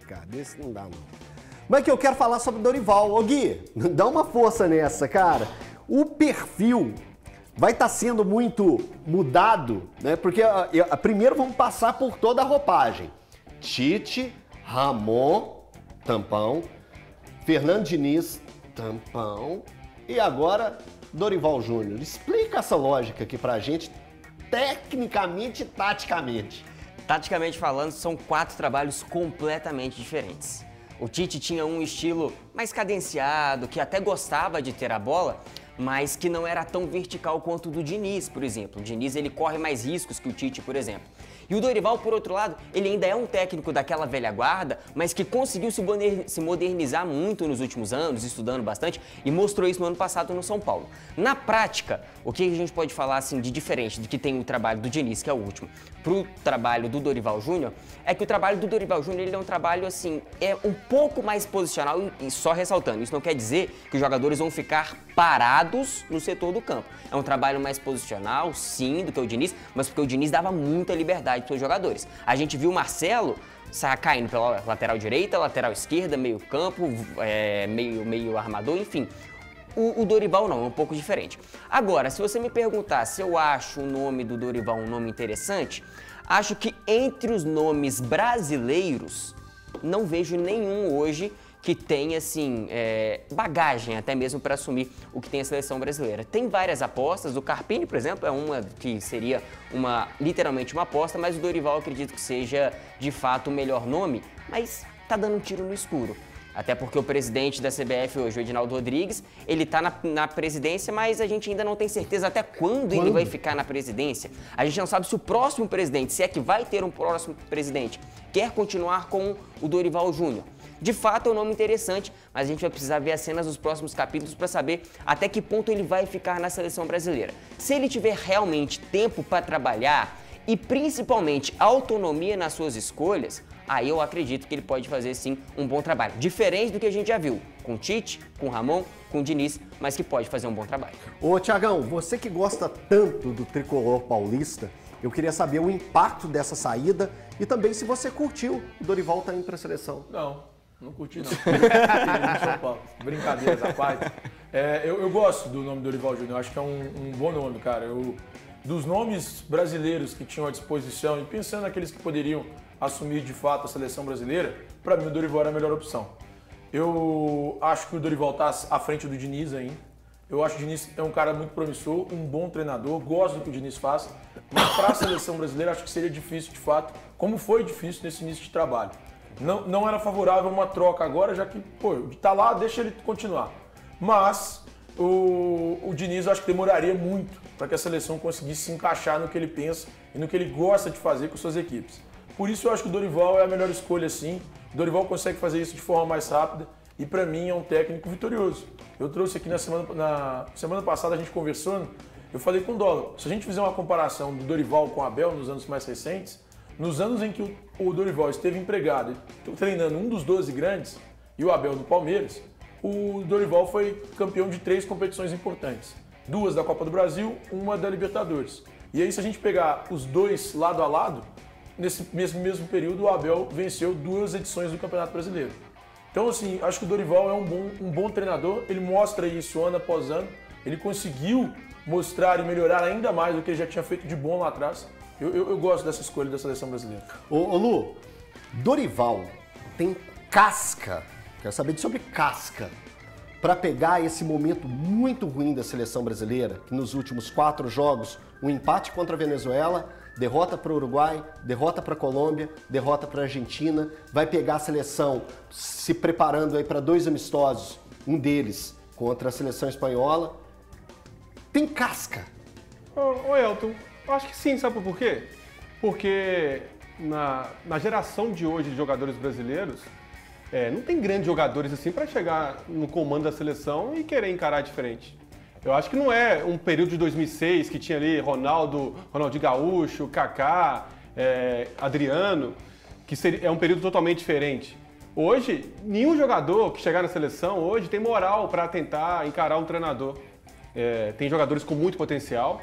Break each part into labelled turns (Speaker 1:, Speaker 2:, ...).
Speaker 1: Cara, desse não dá, não. Mas que eu quero falar sobre o Dorival. Ô Gui, dá uma força nessa, cara. O perfil vai estar sendo muito mudado, né? Porque primeiro vamos passar por toda a roupagem. Tite, Ramon, tampão. Fernando Diniz, tampão. E agora, Dorival Júnior. Explica essa lógica aqui pra gente, tecnicamente e taticamente.
Speaker 2: Taticamente falando, são 4 trabalhos completamente diferentes. O Tite tinha um estilo mais cadenciado, que até gostava de ter a bola, mas que não era tão vertical quanto o do Diniz, por exemplo. O Diniz ele corre mais riscos que o Tite, por exemplo. E o Dorival, por outro lado, ele ainda é um técnico daquela velha guarda, mas que conseguiu se modernizar muito nos últimos anos, estudando bastante, e mostrou isso no ano passado no São Paulo. Na prática, o que a gente pode falar assim de diferente do que tem o trabalho do Diniz, que é o último, pro trabalho do Dorival Júnior, é que o trabalho do Dorival Júnior ele é um trabalho assim, é um pouco mais posicional e só ressaltando, isso não quer dizer que os jogadores vão ficar parados no setor do campo. É um trabalho mais posicional, sim, do que o Diniz, mas porque o Diniz dava muita liberdade para os jogadores. A gente viu o Marcelo caindo pela lateral direita, lateral esquerda, meio campo, meio armador, enfim. O Dorival não, é um pouco diferente. Agora, se você me perguntar se eu acho o nome do Dorival um nome interessante, acho que entre os nomes brasileiros, não vejo nenhum hoje que tem, assim, bagagem até mesmo para assumir o que tem a seleção brasileira. Tem várias apostas, o Carpini, por exemplo, é uma que seria literalmente uma aposta, mas o Dorival eu acredito que seja, de fato, o melhor nome, mas tá dando um tiro no escuro. Até porque o presidente da CBF hoje, o Edinaldo Rodrigues, ele tá na presidência, mas a gente ainda não tem certeza até quando ele vai ficar na presidência. A gente não sabe se o próximo presidente, se é que vai ter um próximo presidente, quer continuar com o Dorival Júnior. De fato, é um nome interessante, mas a gente vai precisar ver as cenas dos próximos capítulos para saber até que ponto ele vai ficar na seleção brasileira. Se ele tiver realmente tempo para trabalhar e principalmente autonomia nas suas escolhas, aí eu acredito que ele pode fazer sim um bom trabalho. Diferente do que a gente já viu com o Tite, com o Ramon, com o Diniz, mas que pode fazer um bom trabalho.
Speaker 1: Ô Thiagão, você que gosta tanto do tricolor paulista, eu queria saber o impacto dessa saída e também se você curtiu o Dorival tá indo para a seleção.
Speaker 3: Não curti não. São Paulo. Brincadeiras à parte. Eu gosto do nome Dorival Júnior, acho que é um bom nome, cara. Dos nomes brasileiros que tinham à disposição e pensando naqueles que poderiam assumir de fato a seleção brasileira, para mim o Dorival era a melhor opção. Eu acho que o Dorival está à frente do Diniz ainda. Eu acho que o Diniz é um cara muito promissor, um bom treinador, gosto do que o Diniz faz, mas para a seleção brasileira acho que seria difícil de fato, como foi difícil nesse início de trabalho. Não era favorável uma troca agora, já que, tá lá, deixa ele continuar. Mas o Diniz acho que demoraria muito para que a seleção conseguisse se encaixar no que ele pensa e no que ele gosta de fazer com suas equipes. Por isso eu acho que o Dorival é a melhor escolha sim. O Dorival consegue fazer isso de forma mais rápida e para mim é um técnico vitorioso. Eu trouxe aqui na semana passada, a gente conversando, eu falei com o Dólar, se a gente fizer uma comparação do Dorival com o Abel nos anos mais recentes, nos anos em que o Dorival esteve empregado treinando um dos 12 grandes e o Abel no Palmeiras, o Dorival foi campeão de 3 competições importantes. 2 da Copa do Brasil, 1 da Libertadores. E aí se a gente pegar os 2 lado a lado, nesse mesmo período o Abel venceu 2 edições do Campeonato Brasileiro. Então assim, acho que o Dorival é um bom treinador, ele mostra isso ano após ano, ele conseguiu mostrar e melhorar ainda mais do que ele já tinha feito de bom lá atrás. Eu gosto dessa escolha da seleção brasileira.
Speaker 1: Ô Lu, Dorival tem casca, quero saber sobre casca, para pegar esse momento muito ruim da seleção brasileira, que nos últimos 4 jogos, um empate contra a Venezuela, derrota para o Uruguai, derrota para a Colômbia, derrota para a Argentina, vai pegar a seleção se preparando aí para 2 amistosos, um deles contra a seleção espanhola. Tem casca.
Speaker 4: Ô Elton, eu acho que sim, sabe por quê? Porque na geração de hoje de jogadores brasileiros, não tem grandes jogadores assim para chegar no comando da seleção e querer encarar diferente. Eu acho que não é um período de 2006 que tinha ali Ronaldinho Gaúcho, Kaká, Adriano, que é um período totalmente diferente. Hoje, nenhum jogador que chegar na seleção hoje tem moral para tentar encarar um treinador. Tem jogadores com muito potencial,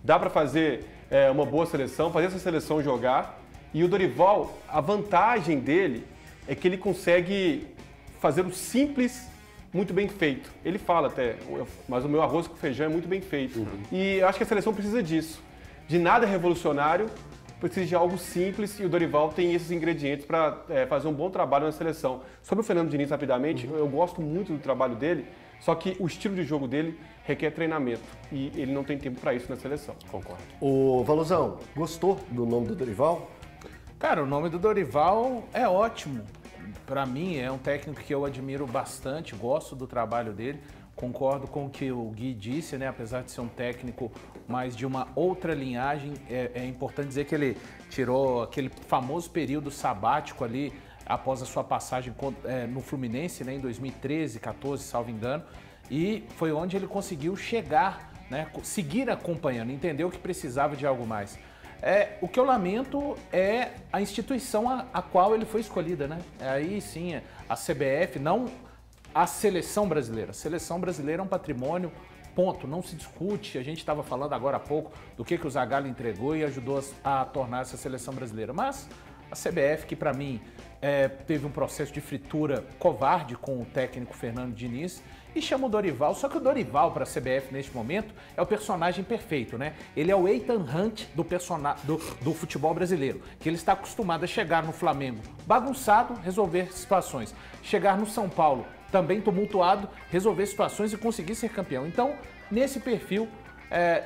Speaker 4: dá para fazer uma boa seleção, fazer essa seleção jogar. E o Dorival, a vantagem dele é que ele consegue fazer o simples muito bem feito. Ele fala até, mas o meu arroz com feijão é muito bem feito. E eu acho que a seleção precisa disso. De nada revolucionário, precisa de algo simples e o Dorival tem esses ingredientes para fazer um bom trabalho na seleção. Sobre o Fernando Diniz, rapidamente, eu gosto muito do trabalho dele, só que o estilo de jogo dele requer treinamento e ele não tem tempo para isso na seleção.
Speaker 1: Concordo. Ô, Valuzão, gostou do nome do Dorival?
Speaker 5: Cara, o nome do Dorival é ótimo. Para mim, é um técnico que eu admiro bastante, gosto do trabalho dele. Concordo com o que o Gui disse, né? Apesar de ser um técnico mais de uma outra linhagem, é importante dizer que ele tirou aquele famoso período sabático ali após a sua passagem no Fluminense, né? Em 2013, 14, salvo engano, e foi onde ele conseguiu chegar, né? Seguir acompanhando, entendeu que precisava de algo mais. O que eu lamento é a instituição a qual ele foi escolhida, né? Aí sim, a CBF, não a seleção brasileira. A seleção brasileira é um patrimônio, ponto, não se discute. A gente estava falando agora há pouco do que o Zagallo entregou e ajudou a tornar essa seleção brasileira. Mas a CBF, que para mim teve um processo de fritura covarde com o técnico Fernando Diniz, e chama o Dorival, só que o Dorival para a CBF neste momento é o personagem perfeito, né? Ele é o Ethan Hunt do futebol brasileiro, que ele está acostumado a chegar no Flamengo bagunçado, resolver situações, chegar no São Paulo também tumultuado, resolver situações e conseguir ser campeão. Então, nesse perfil,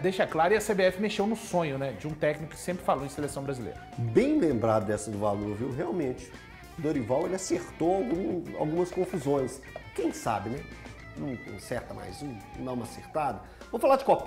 Speaker 5: deixa claro, e a CBF mexeu no sonho, né, de um técnico que sempre falou em seleção brasileira.
Speaker 1: Bem lembrado dessa do Valu, viu? Realmente. O Dorival, ele acertou algumas confusões. Quem sabe, né? Não acerta mais um, não dá uma acertada. Vamos falar de Copinha?